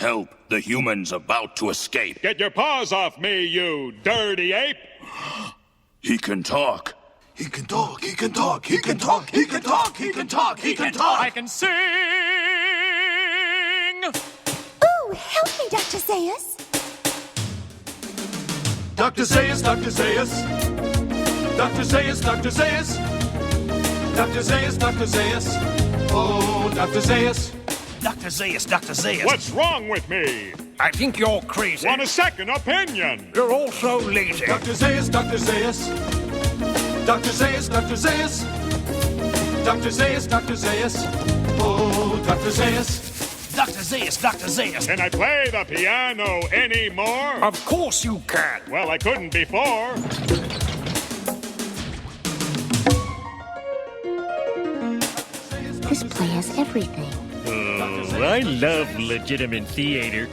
Help the humans about to escape. Get your paws off me, you dirty ape! He can talk. He can talk, he can talk, he can talk, he can talk, he can talk, he can talk! I can sing! Ooh, help me, Dr. Zaius. Dr. Zaius, Dr. Zaius. Dr. Zaius, Dr. Zaius. Dr. Zaius, Dr. Zaius. Oh, Dr. Zaius. Dr. Zaius, Dr. Zaius. What's wrong with me? I think you're crazy. Want a second opinion? You're also lazy. Dr. Zaius, Dr. Zaius. Dr. Zaius, Dr. Zaius. Dr. Zaius, Dr. Zaius. Oh, Dr. Zaius. Dr. Zaius, Dr. Zaius. Can I play the piano anymore? Of course you can. Well, I couldn't before. This play has everything. Oh, I love legitimate theater.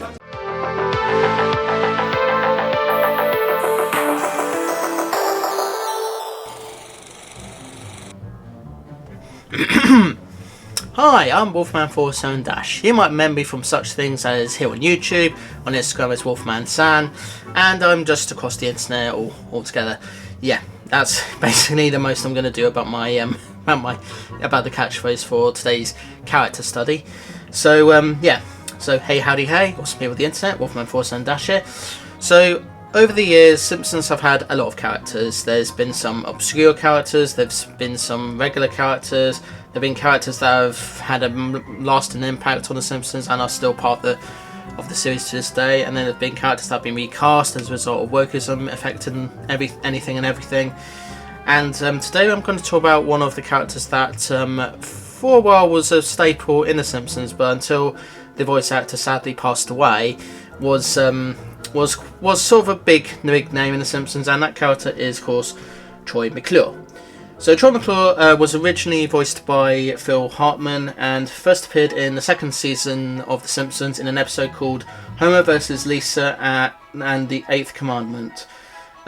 Hi, I'm Wolfman47-. You might remember me from such things as here on YouTube, on Instagram as WolfmanSan, and I'm just across the internet altogether. Yeah, that's basically the most I'm going to do about my about the catchphrase for today's character study. So yeah, so hey, howdy, hey, what's me with the internet? Wolfman47- here. So over the years, Simpsons have had a lot of characters. There's been some obscure characters, there's been some regular characters, there have been characters that have had a lasting impact on the Simpsons and are still part of the series to this day, and then there have been characters that have been recast as a result of wokeism affecting anything and everything. And today I'm going to talk about one of the characters that for a while was a staple in the Simpsons, but until the voice actor sadly passed away, was sort of a big name in the Simpsons, and that character is, of course, Troy McClure. So Troy McClure was originally voiced by Phil Hartman and first appeared in the second season of The Simpsons in an episode called Homer vs. Lisa and the Eighth Commandment.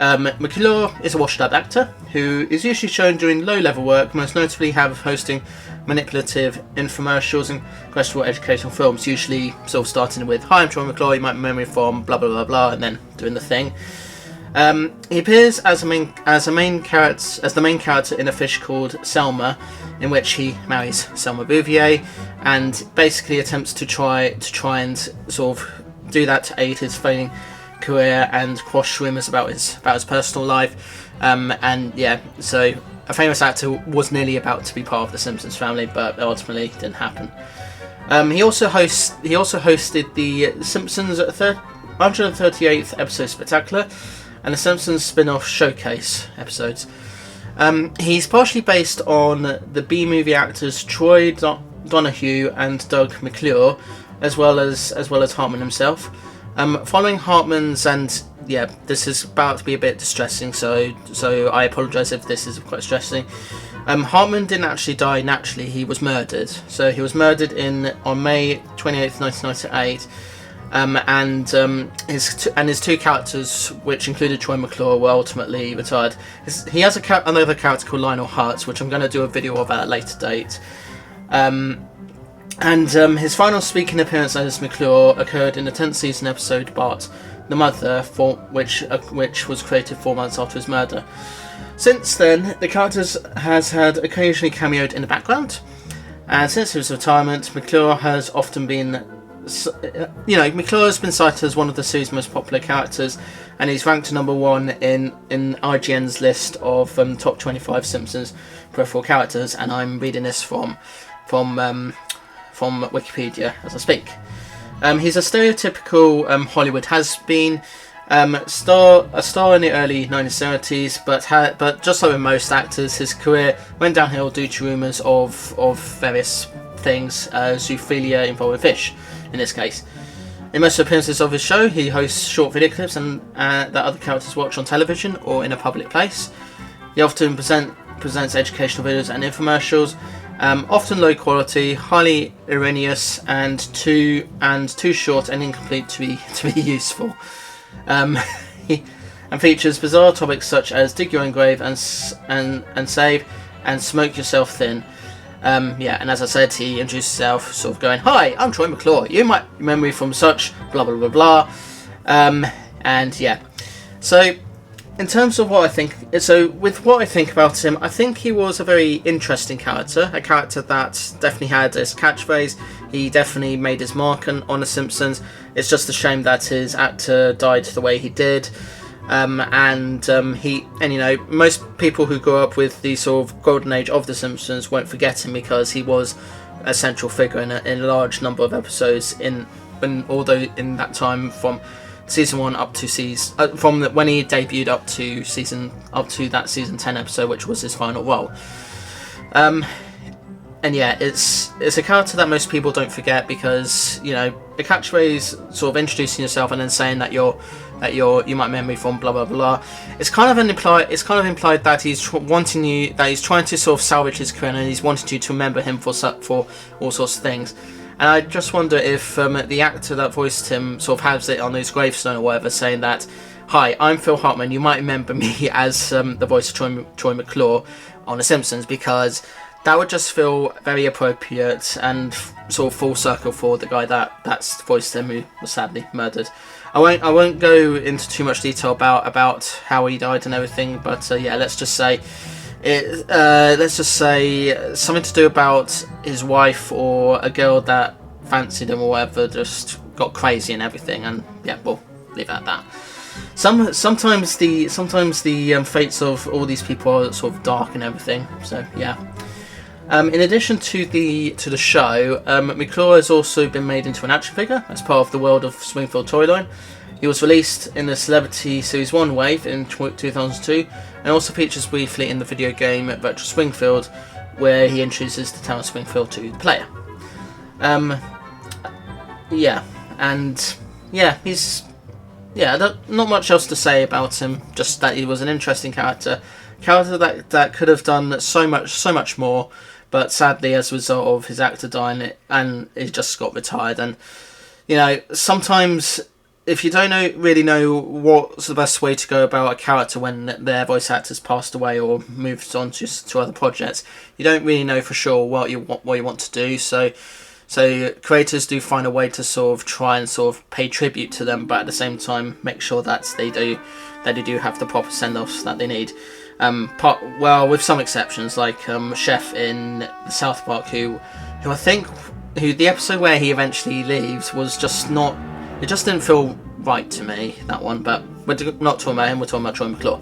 McClure is a washed-up actor who is usually shown doing low-level work, most notably hosting manipulative infomercials and questionable educational films, usually sort of starting with "Hi, I'm Troy McClure, you might remember me from blah blah blah blah," and then doing the thing. He appears as the main character in a fish called Selma, in which he marries Selma Bouvier, and basically attempts to try and sort of do that to aid his failing career and quash rumours about his personal life. And yeah, so a famous actor was nearly about to be part of the Simpsons family, but ultimately didn't happen. He also hosted the Simpsons 138th episode Spectacular and the Simpsons spin-off Showcase episodes. He's partially based on the B-movie actors Troy Donahue and Doug McClure, as well as Hartman himself. Following Hartman's, and yeah, this is about to be a bit distressing, so I apologise if this is quite distressing. Hartman didn't actually die naturally; he was murdered. So he was murdered on May 28th, 1998. And his two characters, which included Troy McClure, were ultimately retired. He has another character called Lionel Hutz, which I'm going to do a video of at a later date. His final speaking appearance as McClure occurred in the 10th season episode Bart the Mother, which was created 4 months after his murder. Since then, the character has had occasionally cameoed in the background, and since his retirement, McClure has often been McClure has been cited as one of the series' most popular characters, and he's ranked number one in IGN's list of top 25 Simpsons peripheral characters, and I'm reading this from Wikipedia as I speak. He's a stereotypical Hollywood has-been, a star in the early 1970s, but just like with most actors, his career went downhill due to rumours of various things, zoophilia involving fish, in this case. In most appearances of his show, he hosts short video clips and that other characters watch on television or in a public place. He often presents educational videos and infomercials, often low quality, highly erroneous, and too short and incomplete to be useful. And features bizarre topics such as dig your own grave and save and smoke yourself thin. Yeah, and as I said, he introduced himself, sort of going, "Hi, I'm Troy McClure. You might remember me from such blah blah blah blah." And yeah, so in terms of what I think, with what I think about him, I think he was a very interesting character, a character that definitely had his catchphrase. He definitely made his mark on The Simpsons. It's just a shame that his actor died the way he did. Most people who grew up with the sort of golden age of The Simpsons won't forget him because he was a central figure in a large number of episodes. Although in that time from season 1 up to when he debuted up to that season 10 episode, which was his final role. And yeah, it's a character that most people don't forget because, you know, the catchphrase, sort of introducing yourself and then saying that you might remember me from blah blah blah. It's kind of implied that he's trying to sort of salvage his career and he's wanting you to remember him for all sorts of things. And I just wonder if the actor that voiced him sort of has it on his gravestone or whatever, saying that, "Hi, I'm Phil Hartman. You might remember me as the voice of Troy McClure on The Simpsons," because that would just feel very appropriate and sort of full circle for the guy that's voiced him, who was sadly murdered. I won't go into too much detail about how he died and everything, but yeah, let's just say something to do about his wife or a girl that fancied him or whatever just got crazy and everything, and yeah, we'll leave it at that. Sometimes the fates of all these people are sort of dark and everything. So yeah. In addition to the show, McClure has also been made into an action figure as part of the World of Springfield toy line. He was released in the Celebrity Series 1 wave in 2002 and also features briefly in the video game Virtual Springfield, where he introduces the town of Springfield to the player. Not much else to say about him, just that he was an interesting character that could have done so much more, but sadly, as a result of his actor dying, and he just got retired. And you know, sometimes if you don't really know what's the best way to go about a character when their voice actor's passed away or moved on to other projects, you don't really know for sure what you want to do. So creators do find a way to sort of try and sort of pay tribute to them, but at the same time make sure that they do have the proper send-offs that they need. With some exceptions, like Chef in the South Park, who the episode where he eventually leaves was just not. It just didn't feel right to me, that one. But we're not talking about him. We're talking about Troy McClure.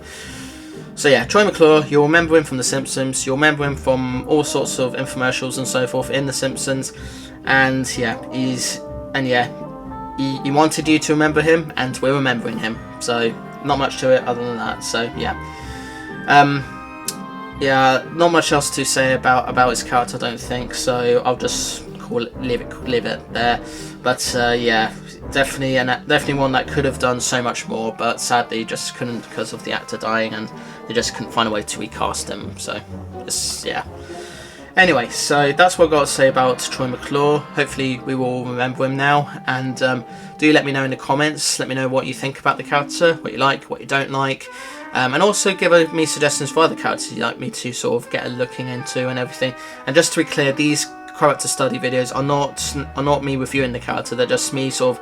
So yeah, Troy McClure. You'll remember him from The Simpsons. You'll remember him from all sorts of infomercials and so forth in The Simpsons. And yeah, he wanted you to remember him, and we're remembering him. So not much to it other than that. So yeah. Not much else to say about his character, I don't think. So I'll just leave it there. But definitely one that could have done so much more, but sadly just couldn't because of the actor dying, and they just couldn't find a way to recast him. So Anyway, so that's what I've got to say about Troy McClure. Hopefully we will remember him now, and do let me know in the comments. Let me know what you think about the character, what you like, what you don't like. And also give me suggestions for other characters you'd like me to sort of get looking into and everything. And just to be clear, these character study videos are not me reviewing the character. They're just me sort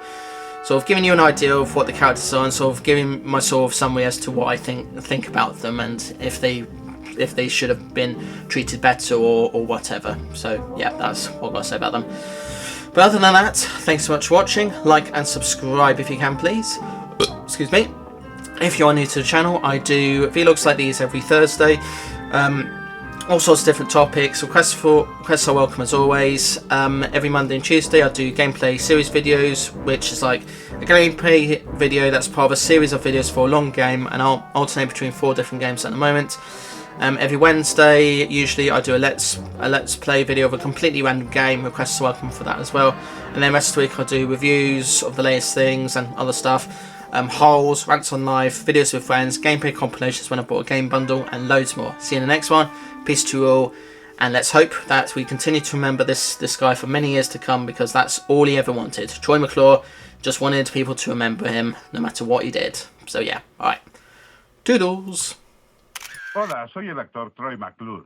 of giving you an idea of what the characters are and sort of giving my sort of summary as to what I think about them and if they should have been treated better or whatever. So yeah, that's what I've got to say about them. But other than that, thanks so much for watching. Like and subscribe if you can, please. Excuse me. If you are new to the channel, I do vlogs like these every Thursday. All sorts of different topics. Requests are welcome as always. Every Monday and Tuesday I do gameplay series videos, which is like a gameplay video that's part of a series of videos for a long game, and I'll alternate between 4 different games at the moment. Every Wednesday, usually I do a let's play video of a completely random game. Requests are welcome for that as well. And then rest of the week I do reviews of the latest things and other stuff. Hauls, rants on live, videos with friends, gameplay compilations when I bought a game bundle, and loads more. See you in the next one. Peace to you all, and let's hope that we continue to remember this guy for many years to come, because that's all he ever wanted. Troy McClure just wanted people to remember him no matter what he did. So yeah, alright. Toodles! Hola, soy el actor Troy McClure.